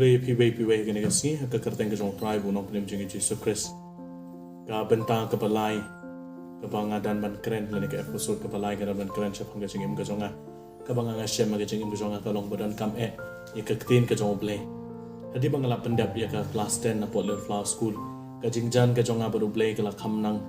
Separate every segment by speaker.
Speaker 1: ublay piwe gani kasi ka kerteng ke jong tribe unong penim jingi Jesus Christ ka bentang ke balai ka banga dan ban keren lani ke episode ke balai ka ban keren chef hanga jingim ke jonga ka banga ngasem ga jingim ke jonga ka long badan kam ya ke tin ke jong ublay hadi bangala pendap ya ka class 10 na Portland Flower School ka jingjan ke jonga baru ublay ka la kham nang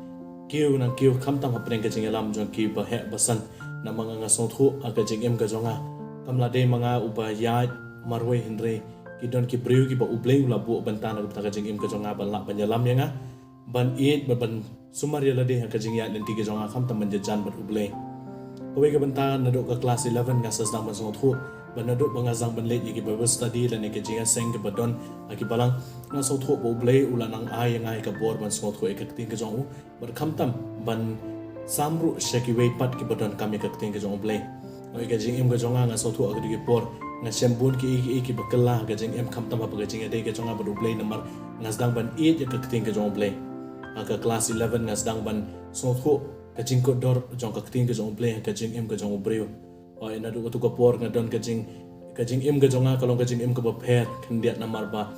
Speaker 1: kiu kham tang apren ke jingelam jong ki ba he basan na mga ngasong thu ka jingim ke jonga kamla de mga ubaya marway henry kidon ki priu ki ba ublay ula bu bantana ka taka jingim ka jonga ban la banyalam yanga ban it ban sumari la de ka jingya lenti ka jonga kham tam jan ban ublay kowe ka bantana na do ka class 11 nga sas dang ban song thu ban na do banga zang ban le ki bible study la ne ka jinga seng ka badon aki balang na so thu ba ublay ula nang ay nga ka bor ban song thu ek ting ka jong ban kham tam ban samru shaki way pat ki badon kam ek ting ka jong ublay oi ka jingim ka jonga nga so thu ak ki por nga sembun ki bakala ga jing em kham tam ba ga jing ade ga jonga ba ublay namar ngasdang ban 8 ya ka ting ka jong ublay aka class 11 ngasdang ban so thu ka jing ko dor jong ka ting ka jong ublay ka jing em ka jong ubreu oi na du ka por nga don ka jing em ka jonga ka long ka jing em ka ba pher khandiat namar ba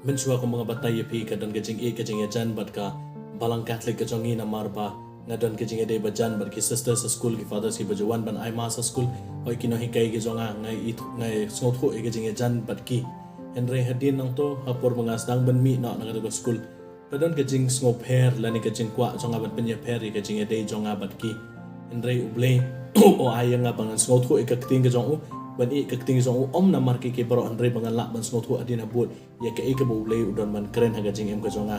Speaker 1: menchua ko mga batay pi ka don ka jing ka jing ya jan bat ka balang catholic ka jongi namar ba nga don ke jinga day bajan bar ki sisters sa school ki fathers ki bajuan ban ai ma sa school oi kino hikai ki jonga ngai sngot ho e ke jinga jan bat ki henry hadin nang to hapor mga stang ban mi na nga school kadon ke jing sngo pher lani ke jing kwa jonga ban penya pher ke jinga day jonga bat ki henry ublay o ai nga bang sngot ho e ka ting ke jong ban e ka ting jong om na mar ki ke baro henry bang la ban sngot ho adina bot ya ke e ke ublay udon ban kren ha jing em ka jonga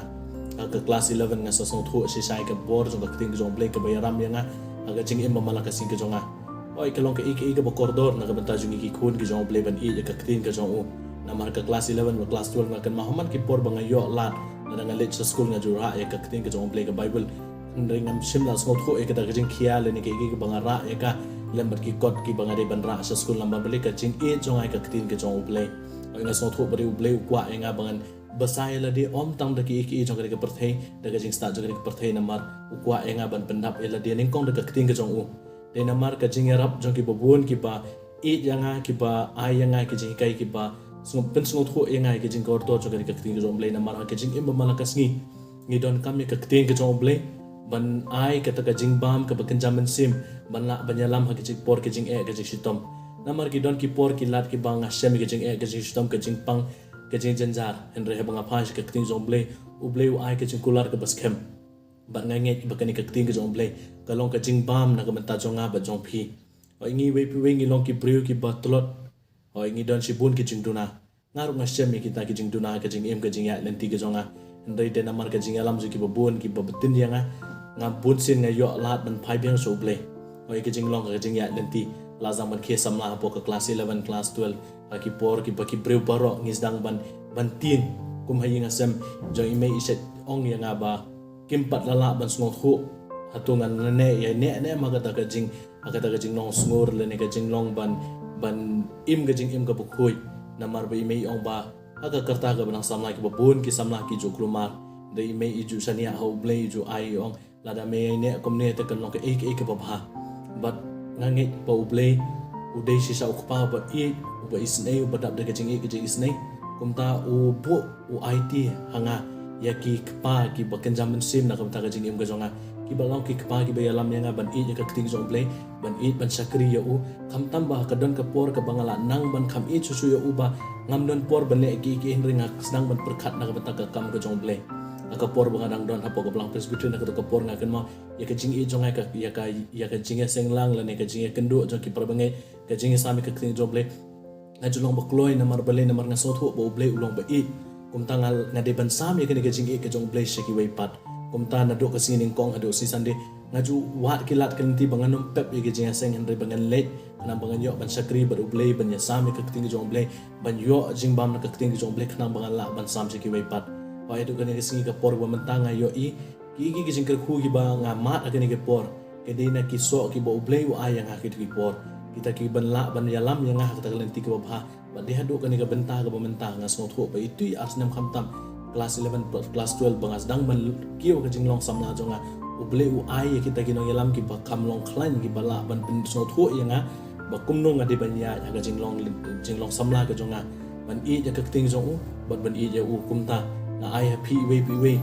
Speaker 1: ka class 11 nga sa song thu si sai ka bor jong ka ting jong blake ka bayaram yang aga jing im mala ka sing ka jonga oi ka long ka ik ba koridor na ka banta jung ki khun ki jong blake ban i ka ting ka jong na mar ka class 11 wa class 12 nga kan mahaman ki por banga yo lat na nga lech sa school nga jura ya ka ting ka jong blake ka bible ndring am shimla song thu e ka da jing khia le ni ki banga ra e ka lembar ki kot ki banga de ban ra sa school lamba blake ka jing e jong ai ka ting ka jong blake oi nga song thu bari blake kwa e nga bangan basai la de om tang da ki jong ka perthei da ka jing start jong ka perthei namar ukwa enga ban pendap ela de ning kong da ka ting ka jong u de namar ka jing rap jong ki babun ki ba e yanga ki ba ai yanga ki jing kai ki ba sung pen sung thu enga ki jing kor to jong ka ting ka jong blai namar ka jing im mala ka sngi ngi don kam ka ting ka jong blai ban ai ka ta ka jing bam ka bakan jaman sim ban la banyalam ha ki jing por ki jing e ka jing shitom namar ki don ki por ki lat ki banga shem ki jing e ka jing shitom ka jing pang ka jing janjar henry habanga phash ka ting jong blai ublay u ai ka jing kular ka bas khem ban ngai ba ka ni ka ting ka jong blai ka long ka jing bam na ka menta jonga ba jong phi oi ngi we pi we ngi long ki priu ki batlot oi ngi don shi bun ki jing duna ngaru nga shem ki ta ki jing duna ka jing em ka jing ya lenti ka jonga henry de namar ka jing alam ju ki babun ki babatin yang nga bun sin nga yo lat ban phai biang so blai oi ka jing long ka jing ya lenti la zaman ke samla po ka class 11 class 12 ki por ki baki breu baro ngisdang ban tin kum hayi ngasem jong ime iset ong yang aba kimpat lala ban sngo khu hatungan ne ya ne magata ka jing nong sngur le ne ka jing long ban im ga jing im ka bukhoi namar ba ime ong ba aga karta ga banang samla ki babun ki samla ki jo klumar de ime iju sania ho blay ju ai ong lada me ne kom ne ta kan long ka ek ka ba but ngangi pa ublay udai sisa ukpa ba ba isnei ba dab da jing ke jing isnei kumta u bu u it hanga ya ki kpa ki bakan jaman sim na kumta ka jing im ga jonga ki ba long ki kpa ki ba yalam yang ban i ka ting jong play ban i ban sakri ya u kam tambah ka don ka por ka bangala nang ban kam i susu ya u ba ngam don por ban le ki ring sedang ban perkat na ka bata ka kam ka jong play aka por bangadang don hapo ka blang presbyterian na ka por nga kan ma ya ka jing i jonga ka ya ka jing seng lang la ne ka jing kendu jong ki parbangai ka jing sami ka ting jong play na julong bakloi namar balai namar nga sotho bo blai ulong ba i kumta ngal nga de ban sam ye ka jing e ka jong blai shaki way pat kumta na do ka sining kong hado si sande nga ju wat kilat kan ti banganom pep ye ka jing seng henry bangan late kana bangan yo ban sakri ba blai ban ya sam ka ting jong blai ban yo jing bam na ka ting jong blai kana bangan la ban sam shaki way pat pa edu kan ka singi ka por ba mentanga yo i ki jing ka khu ki ba nga mat ka ni ka por ke de na ki so ki bo blai wa ayang ha ki por kita ki ban yalam yang ngah kata lenti ke babha ba de hadu kan ga benta ga benta nga sngo tho ba itu arsenam khamtam class 11 class 12 bangas dang ban kiyo ka jinglong samna jonga uble u ai kita ki no yalam ki ba kamlong klan ki bala ban sngo tho yang ba kumno nga de ban ya ga jinglong samla ka jonga ban I ya ka ting jong u ban I ya u kumta na ai pi we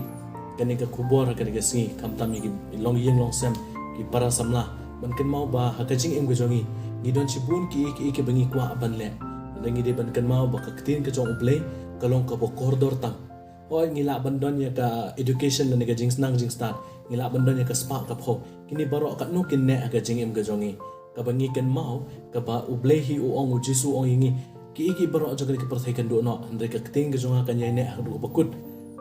Speaker 1: kani ka kubor kani ka singi kamta mi ki long yeng long sem ki para samla ban kan mau ba ha ka jing em ka jongi ni don chibun ki bangi kwa ban le ngi de ban kan mau ba ka tin ka jong uplay kalong ka bo corridor tang oi ngila bandon ya ka education la ka jing snang jing start ngila bandon ya ka spark ka pho kini baro ka no kin ne ka jing em ka jongi ka bangi kan mau ka ba ublay hi u ong u jisu ong yingi ki baro aja ka perthai kan do no andre ka ting ka jonga kan ne du bakut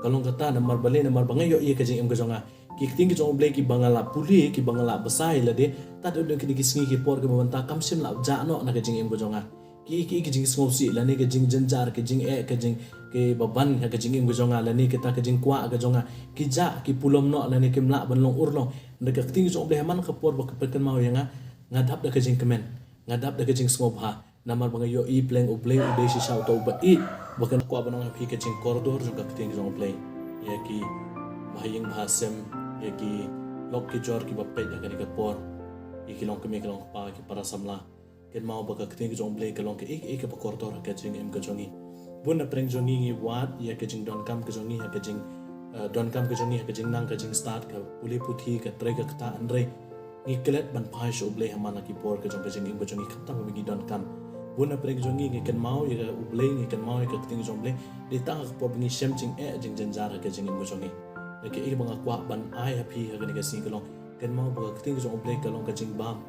Speaker 1: kalong kata namar bale namar bangai yo ye ka jing em ka jonga ki ting ka jong ublay ki bangala puli ki bangala besai la de ta do ki singi ki por ka banta kam sim la ja no na ka jing em ka jonga ki jing sngo si la ne ka jing janjar ka jing ka jing ke baban ka jing em ka jonga la ne kita ka jing kwa ka jonga ki ja ki pulom no la ne kim la ban long ur no ne ka ting jong ublay man ka por ba ka pekan mau yang ngadap da ka jing kemen ngadap da ka jing sngo ba namar bangai yo I pleng ublay uday si sao to ba I bakan kwa banong pi ka jing corridor jong ka ting jong ublay ya ki bahayeng bahasem ya ki lok ki jor ki bapai ya ka por ki long kemi long pa ki para samla ken mau ba ka ting jong ublay ka long ka ik ka corridor ka jing em ka jongi bun na preng jongi ngi wat ya ka jing don kam ka jongi ya ka jing don kam ka jongi ya ka jing nang ka jing start ka puli puthi ka tre ka ta andre ngi kelet ban phai sho ublay hamana ki por ka jong ka jing em ka jongi khata ba gi don kam buna prek jongi ngi kan mau ya ublay ngi kan mau ya ting jong ublay di tang ko bingi shem jing jing janjar ka jing mo jongi le ke banga kwa ban ai happy ha ga si kalong kan mau ba ting jong ublay kalong ka jing bam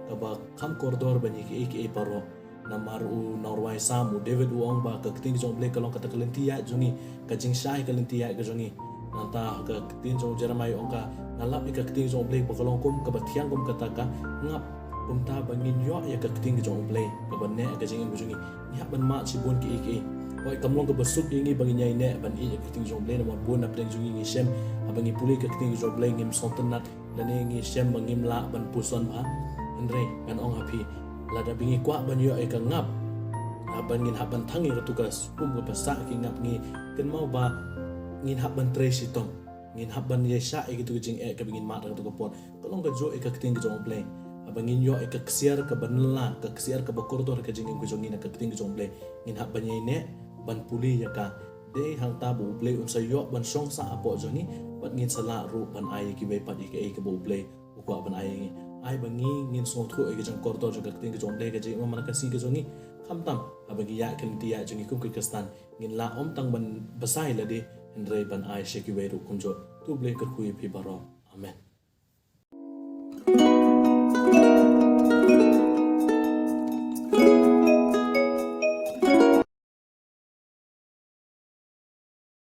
Speaker 1: ka ba kham corridor bani ke paro namar u norway samu david uong ba ka ting jong ublay kalong ka takalenti ya jongi ka jing shai kalenti ya ka jongi nanta ka ting jong jeremai ong ka nalap ka ting jong ublay ba kalong kum ka ba thiang kum ka ta ka ngap kumta bangin yo ya ka ting jong ublay ka ban ne ka jing em jongi ya ban ma chi bon ki oi kamlong ka basuk ingi bangin nyai ne ban I ka ting jong ublay na bon na pleng jongi ngi shem abangi puli ka ting jong ublay ngim sontenat la ne ngi shem bangim la ban puson ba andre kan ong happy la da bingi kwa ban yo ka ngap abangin haban thangi ka tukas kum ka pasa ki ngap ngi kan mau ba ngin haban trace itom ngin haban ye sha e gitu jing ka bingin ma ka tu ko pon kalong ka jo ka ting jong ublay abangin yo ka ksiar ka banla ka ksiar ka bokortor ka jing ko jongi na ka ting jong ublay ngin haban ye ne ban puli ya ka de hang ta bu ublay un sa yo ban song sa apo jongi bat ngin sala ru ban ai ki be pa ka ka bu ublay ko ban ai bangi ngin song thu e ka jong kortor ka ting jong ublay ka jing ma ka si ka jongi khamtam abagi ya kan ti ya jongi kum ka stan ngin la om tang ban basai la de andre ban ai sheki we ru kumjo tu ble ka khu pi baro amen